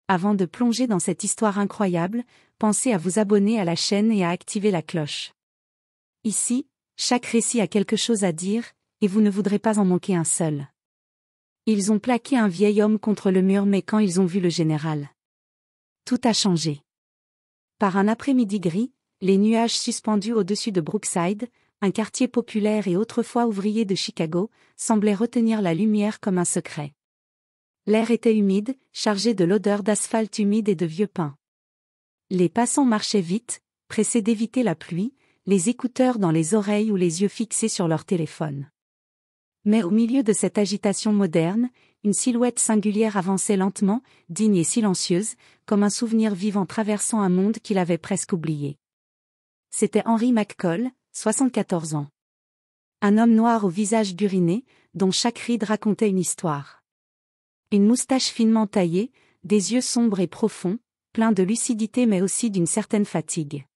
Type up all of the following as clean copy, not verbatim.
Avant de plonger dans cette histoire incroyable, pensez à vous abonner à la chaîne et à activer la cloche. Ici, chaque récit a quelque chose à dire, et vous ne voudrez pas en manquer un seul. Ils ont plaqué un vieil homme contre le mur, mais quand ils ont vu le général, tout a changé. Par un après-midi gris, les nuages suspendus au-dessus de Brookside, un quartier populaire et autrefois ouvrier de Chicago, semblaient retenir la lumière comme un secret. L'air était humide, chargé de l'odeur d'asphalte humide et de vieux pins. Les passants marchaient vite, pressés d'éviter la pluie, les écouteurs dans les oreilles ou les yeux fixés sur leur téléphone. Mais au milieu de cette agitation moderne, une silhouette singulière avançait lentement, digne et silencieuse, comme un souvenir vivant traversant un monde qu'il avait presque oublié. C'était Henry McColl, 74 ans. Un homme noir au visage buriné, dont chaque ride racontait une histoire. Une moustache finement taillée, des yeux sombres et profonds, pleins de lucidité mais aussi d'une certaine fatigue.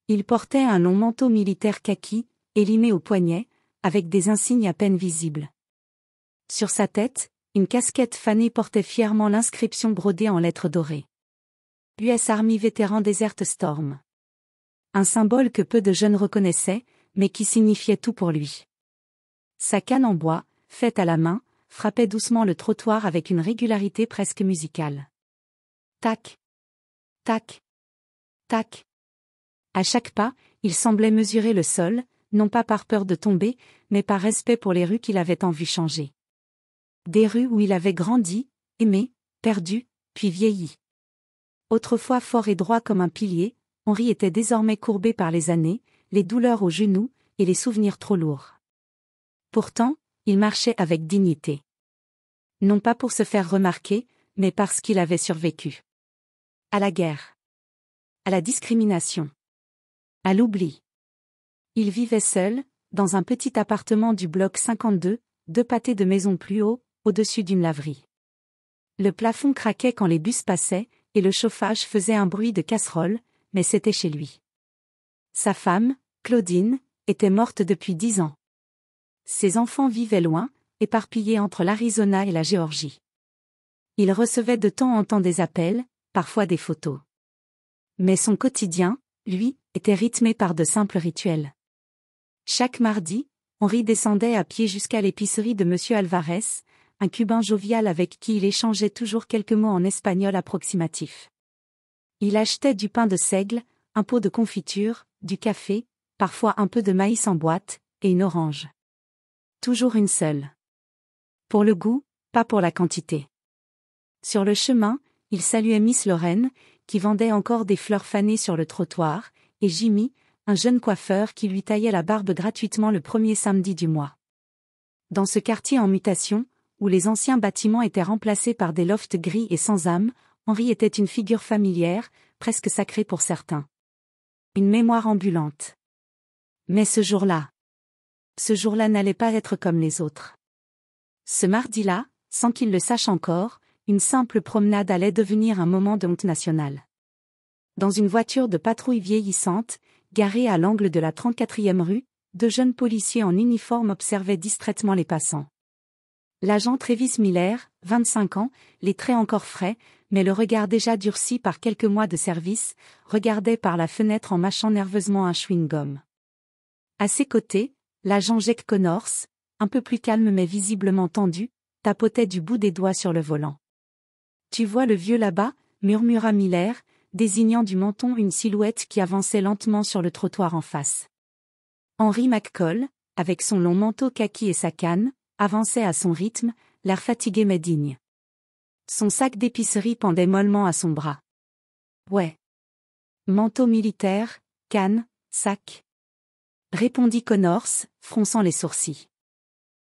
Il portait un long manteau militaire kaki, élimé au poignet, avec des insignes à peine visibles. Sur sa tête, une casquette fanée portait fièrement l'inscription brodée en lettres dorées. US Army Vétéran Desert Storm. Un symbole que peu de jeunes reconnaissaient, mais qui signifiait tout pour lui. Sa canne en bois, faite à la main, frappait doucement le trottoir avec une régularité presque musicale. Tac. Tac. Tac. À chaque pas, il semblait mesurer le sol, non pas par peur de tomber, mais par respect pour les rues qu'il avait tant vu changer. Des rues où il avait grandi, aimé, perdu, puis vieilli. Autrefois fort et droit comme un pilier, Henry était désormais courbé par les années, les douleurs aux genoux, et les souvenirs trop lourds. Pourtant, il marchait avec dignité. Non pas pour se faire remarquer, mais parce qu'il avait survécu. À la guerre. À la discrimination. À l'oubli. Il vivait seul, dans un petit appartement du bloc 52, 2 pâtés de maison plus haut, au-dessus d'une laverie. Le plafond craquait quand les bus passaient, et le chauffage faisait un bruit de casserole, mais c'était chez lui. Sa femme, Claudine, était morte depuis 10 ans. Ses enfants vivaient loin, éparpillés entre l'Arizona et la Géorgie. Il recevait de temps en temps des appels, parfois des photos. Mais son quotidien, lui, était rythmé par de simples rituels. Chaque mardi, Henry descendait à pied jusqu'à l'épicerie de M. Alvarez, un Cubain jovial avec qui il échangeait toujours quelques mots en espagnol approximatif. Il achetait du pain de seigle, un pot de confiture, du café, parfois un peu de maïs en boîte, et une orange. Toujours une seule. Pour le goût, pas pour la quantité. Sur le chemin, il saluait Miss Lorraine, qui vendait encore des fleurs fanées sur le trottoir, et Jimmy, un jeune coiffeur qui lui taillait la barbe gratuitement le premier samedi du mois. Dans ce quartier en mutation, où les anciens bâtiments étaient remplacés par des lofts gris et sans âme, Henry était une figure familière, presque sacrée pour certains. Une mémoire ambulante. Mais ce jour-là n'allait pas être comme les autres. Ce mardi-là, sans qu'il le sache encore, une simple promenade allait devenir un moment de honte nationale. Dans une voiture de patrouille vieillissante, garée à l'angle de la 34e rue, 2 jeunes policiers en uniforme observaient distraitement les passants. L'agent Travis Miller, 25 ans, les traits encore frais, mais le regard déjà durci par quelques mois de service, regardait par la fenêtre en mâchant nerveusement un chewing-gum. À ses côtés, l'agent Jake Connors, un peu plus calme mais visiblement tendu, tapotait du bout des doigts sur le volant. « Tu vois le vieux là-bas » murmura Miller, désignant du menton une silhouette qui avançait lentement sur le trottoir en face. Henry McColl, avec son long manteau kaki et sa canne, avançait à son rythme, l'air fatigué mais digne. Son sac d'épicerie pendait mollement à son bras. Ouais. Manteau militaire, canne, sac. Répondit Connors, fronçant les sourcils.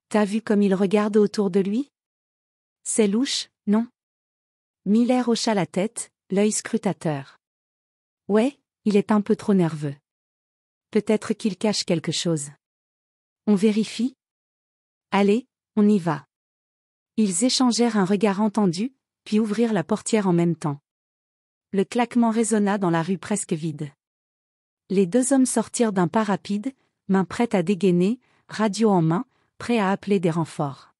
T'as vu comme il regarde autour de lui? C'est louche, non? Miller hocha la tête, l'œil scrutateur. Ouais, il est un peu trop nerveux. Peut-être qu'il cache quelque chose. On vérifie? Allez, on y va. Ils échangèrent un regard entendu, puis ouvrirent la portière en même temps. Le claquement résonna dans la rue presque vide. Les 2 hommes sortirent d'un pas rapide, main prête à dégainer, radio en main, prêt à appeler des renforts.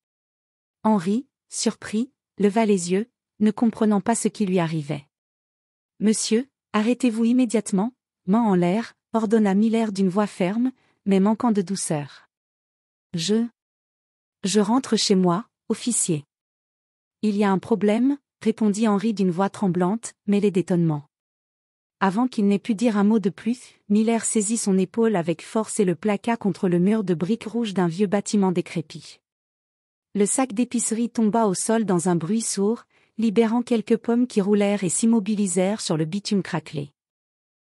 Henry, surpris, leva les yeux, ne comprenant pas ce qui lui arrivait. « Monsieur, arrêtez-vous immédiatement !» main en l'air, ordonna Miller d'une voix ferme, mais manquant de douceur. « Je rentre chez moi, officier. »« Il y a un problème ?» répondit Henry d'une voix tremblante, mêlée d'étonnement. Avant qu'il n'ait pu dire un mot de plus, Miller saisit son épaule avec force et le plaqua contre le mur de briques rouges d'un vieux bâtiment décrépit. Le sac d'épicerie tomba au sol dans un bruit sourd, libérant quelques pommes qui roulèrent et s'immobilisèrent sur le bitume craquelé.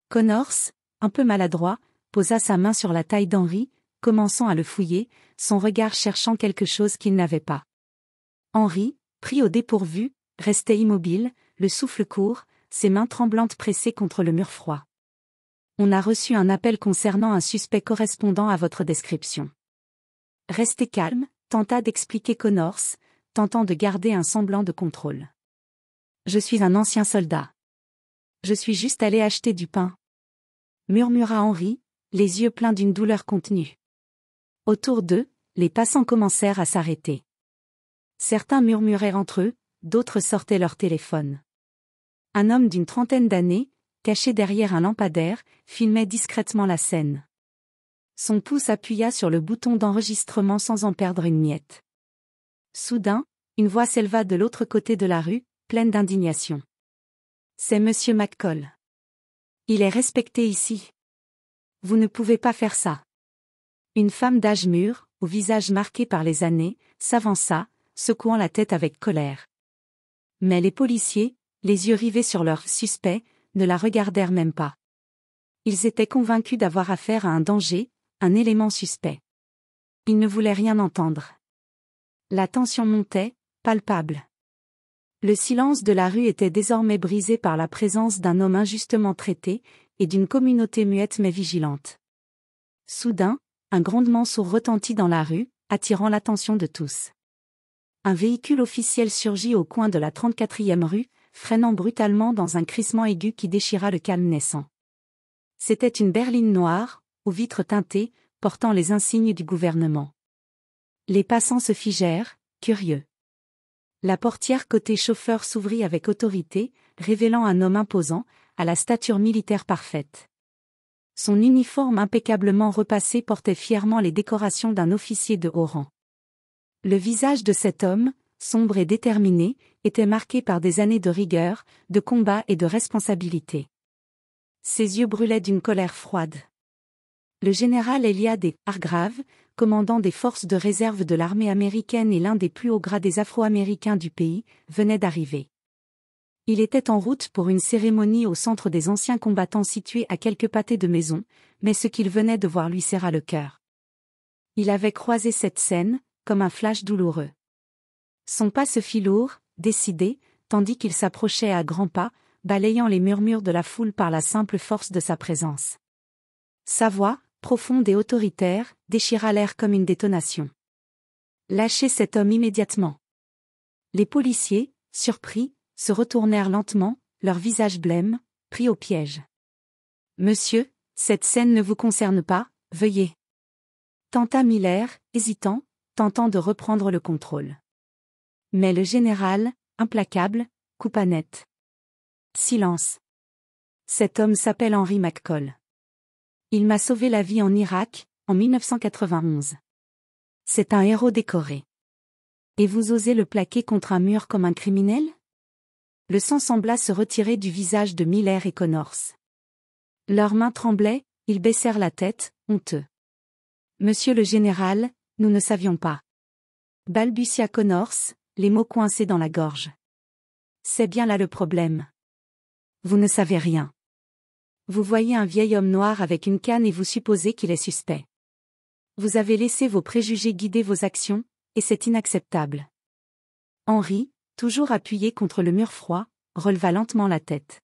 Connors, un peu maladroit, posa sa main sur la taille d'Henry, commençant à le fouiller, son regard cherchant quelque chose qu'il n'avait pas. Henry, pris au dépourvu, restait immobile, le souffle court, ses mains tremblantes pressées contre le mur froid. « On a reçu un appel concernant un suspect correspondant à votre description. » « Restez calme », tenta d'expliquer Connors, tentant de garder un semblant de contrôle. « Je suis un ancien soldat. Je suis juste allé acheter du pain. » murmura Henry, les yeux pleins d'une douleur contenue. Autour d'eux, les passants commencèrent à s'arrêter. Certains murmuraient entre eux, d'autres sortaient leur téléphone. Un homme d'une trentaine d'années, caché derrière un lampadaire, filmait discrètement la scène. Son pouce appuya sur le bouton d'enregistrement sans en perdre une miette. Soudain, une voix s'éleva de l'autre côté de la rue, pleine d'indignation. « C'est Monsieur McCall. Il est respecté ici. Vous ne pouvez pas faire ça. » Une femme d'âge mûr, au visage marqué par les années, s'avança, secouant la tête avec colère. Mais les policiers, les yeux rivés sur leur suspect, ne la regardèrent même pas. Ils étaient convaincus d'avoir affaire à un danger, un élément suspect. Ils ne voulaient rien entendre. La tension montait, palpable. Le silence de la rue était désormais brisé par la présence d'un homme injustement traité, et d'une communauté muette mais vigilante. Soudain, un grondement sourd retentit dans la rue, attirant l'attention de tous. Un véhicule officiel surgit au coin de la 34e rue, freinant brutalement dans un crissement aigu qui déchira le calme naissant. C'était une berline noire, aux vitres teintées, portant les insignes du gouvernement. Les passants se figèrent, curieux. La portière côté chauffeur s'ouvrit avec autorité, révélant un homme imposant, à la stature militaire parfaite. Son uniforme impeccablement repassé portait fièrement les décorations d'un officier de haut rang. Le visage de cet homme, sombre et déterminé, était marqué par des années de rigueur, de combat et de responsabilité. Ses yeux brûlaient d'une colère froide. Le général Eliad E. Hargrave, commandant des forces de réserve de l'armée américaine et l'un des plus hauts gradés afro-américains du pays, venait d'arriver. Il était en route pour une cérémonie au centre des anciens combattants situé à quelques pâtés de maison, mais ce qu'il venait de voir lui serra le cœur. Il avait croisé cette scène, comme un flash douloureux. Son pas se fit lourd, décidé, tandis qu'il s'approchait à grands pas, balayant les murmures de la foule par la simple force de sa présence. Sa voix, profonde et autoritaire, déchira l'air comme une détonation. « Lâchez cet homme immédiatement !» Les policiers, surpris, se retournèrent lentement, leur visage blême, pris au piège. « Monsieur, cette scène ne vous concerne pas, veuillez. » tenta Miller, hésitant, tentant de reprendre le contrôle. Mais le général, implacable, coupa net. « Silence. Cet homme s'appelle Henry McCall. Il m'a sauvé la vie en Irak, en 1991. C'est un héros décoré. Et vous osez le plaquer contre un mur comme un criminel ? » Le sang sembla se retirer du visage de Miller et Connors. Leurs mains tremblaient, ils baissèrent la tête, honteux. « Monsieur le général, nous ne savions pas. » balbutia Connors, les mots coincés dans la gorge. « C'est bien là le problème. Vous ne savez rien. Vous voyez un vieil homme noir avec une canne et vous supposez qu'il est suspect. Vous avez laissé vos préjugés guider vos actions, et c'est inacceptable. » Henry, toujours appuyé contre le mur froid, releva lentement la tête.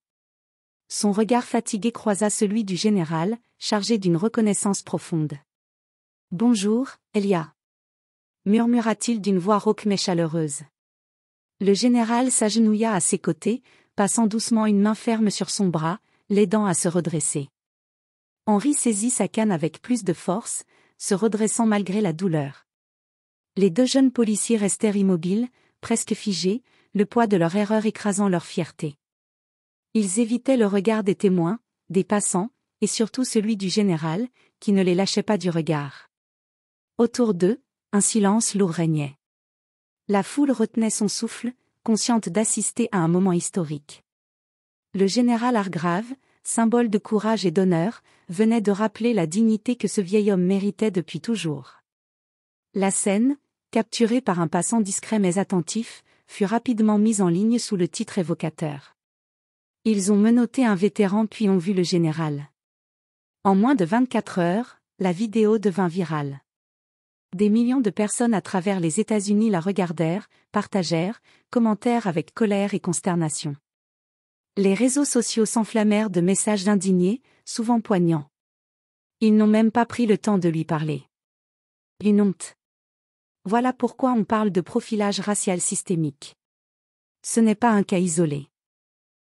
Son regard fatigué croisa celui du général, chargé d'une reconnaissance profonde. « Bonjour, Elia. » murmura-t-il d'une voix rauque mais chaleureuse. Le général s'agenouilla à ses côtés, passant doucement une main ferme sur son bras, l'aidant à se redresser. Henry saisit sa canne avec plus de force, se redressant malgré la douleur. Les deux jeunes policiers restèrent immobiles, presque figés, le poids de leur erreur écrasant leur fierté. Ils évitaient le regard des témoins, des passants, et surtout celui du général, qui ne les lâchait pas du regard. Autour d'eux, un silence lourd régnait. La foule retenait son souffle, consciente d'assister à un moment historique. Le général Hargrave, symbole de courage et d'honneur, venait de rappeler la dignité que ce vieil homme méritait depuis toujours. La scène, capturée par un passant discret mais attentif, fut rapidement mise en ligne sous le titre évocateur. Ils ont menotté un vétéran puis ont vu le général. En moins de 24 heures, la vidéo devint virale. Des millions de personnes à travers les États-Unis la regardèrent, partagèrent, commentèrent avec colère et consternation. Les réseaux sociaux s'enflammèrent de messages indignés, souvent poignants. Ils n'ont même pas pris le temps de lui parler. Une honte. Voilà pourquoi on parle de profilage racial systémique. Ce n'est pas un cas isolé.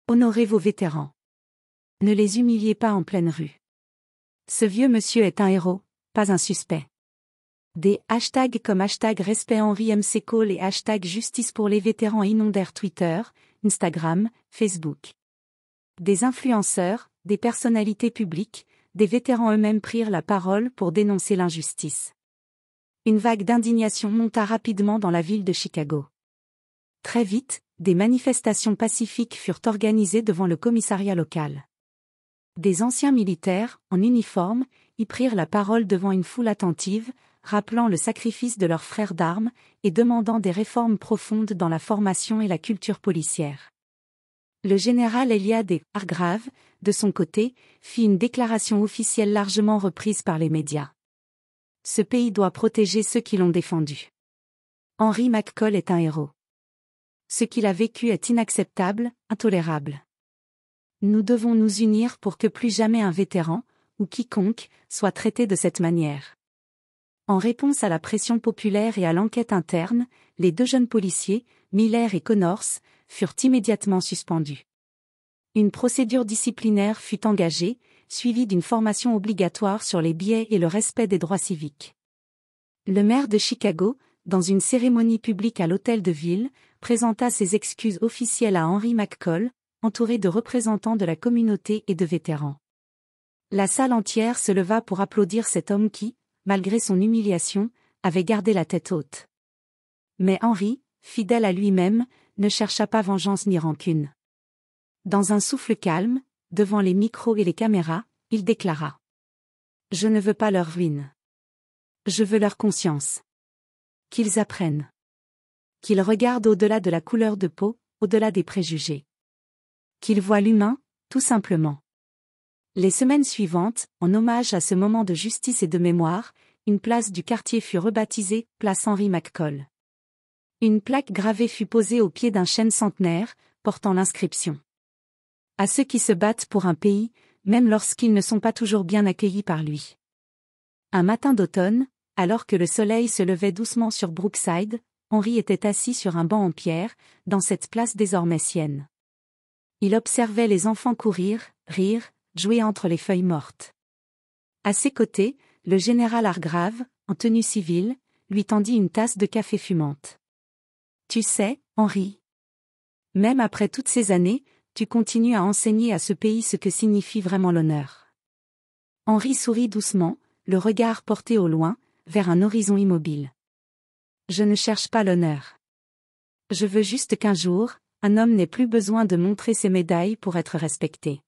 Honorez vos vétérans. Ne les humiliez pas en pleine rue. Ce vieux monsieur est un héros, pas un suspect. Des hashtags comme #respect Henri MC Cole et #justice pour les vétérans inondèrent Twitter, Instagram, Facebook. Des influenceurs, des personnalités publiques, des vétérans eux-mêmes prirent la parole pour dénoncer l'injustice. Une vague d'indignation monta rapidement dans la ville de Chicago. Très vite, des manifestations pacifiques furent organisées devant le commissariat local. Des anciens militaires, en uniforme, y prirent la parole devant une foule attentive, rappelant le sacrifice de leurs frères d'armes et demandant des réformes profondes dans la formation et la culture policière. Le général Eliad Hargrave, de son côté, fit une déclaration officielle largement reprise par les médias. Ce pays doit protéger ceux qui l'ont défendu. Henri McColl est un héros. Ce qu'il a vécu est inacceptable, intolérable. Nous devons nous unir pour que plus jamais un vétéran, ou quiconque, soit traité de cette manière. En réponse à la pression populaire et à l'enquête interne, les deux jeunes policiers, Miller et Connors, furent immédiatement suspendus. Une procédure disciplinaire fut engagée, suivie d'une formation obligatoire sur les biais et le respect des droits civiques. Le maire de Chicago, dans une cérémonie publique à l'hôtel de ville, présenta ses excuses officielles à Henri McColl, entouré de représentants de la communauté et de vétérans. La salle entière se leva pour applaudir cet homme qui, malgré son humiliation, avait gardé la tête haute. Mais Henri, fidèle à lui-même, ne chercha pas vengeance ni rancune. Dans un souffle calme, devant les micros et les caméras, il déclara : « Je ne veux pas leur ruine. Je veux leur conscience. Qu'ils apprennent. Qu'ils regardent au-delà de la couleur de peau, au-delà des préjugés. Qu'ils voient l'humain, tout simplement. » Les semaines suivantes, en hommage à ce moment de justice et de mémoire, une place du quartier fut rebaptisée « Place Henri McColl ». Une plaque gravée fut posée au pied d'un chêne centenaire, portant l'inscription : « À ceux qui se battent pour un pays, même lorsqu'ils ne sont pas toujours bien accueillis par lui. » Un matin d'automne, alors que le soleil se levait doucement sur Brookside, Henri était assis sur un banc en pierre, dans cette place désormais sienne. Il observait les enfants courir, rire, jouer entre les feuilles mortes. À ses côtés, le général Hargrave, en tenue civile, lui tendit une tasse de café fumante. « Tu sais, Henri, même après toutes ces années, tu continues à enseigner à ce pays ce que signifie vraiment l'honneur. » Henri sourit doucement, le regard porté au loin, vers un horizon immobile. « Je ne cherche pas l'honneur. Je veux juste qu'un jour, un homme n'ait plus besoin de montrer ses médailles pour être respecté. »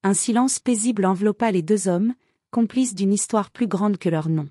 Un silence paisible enveloppa les deux hommes, complices d'une histoire plus grande que leur nom.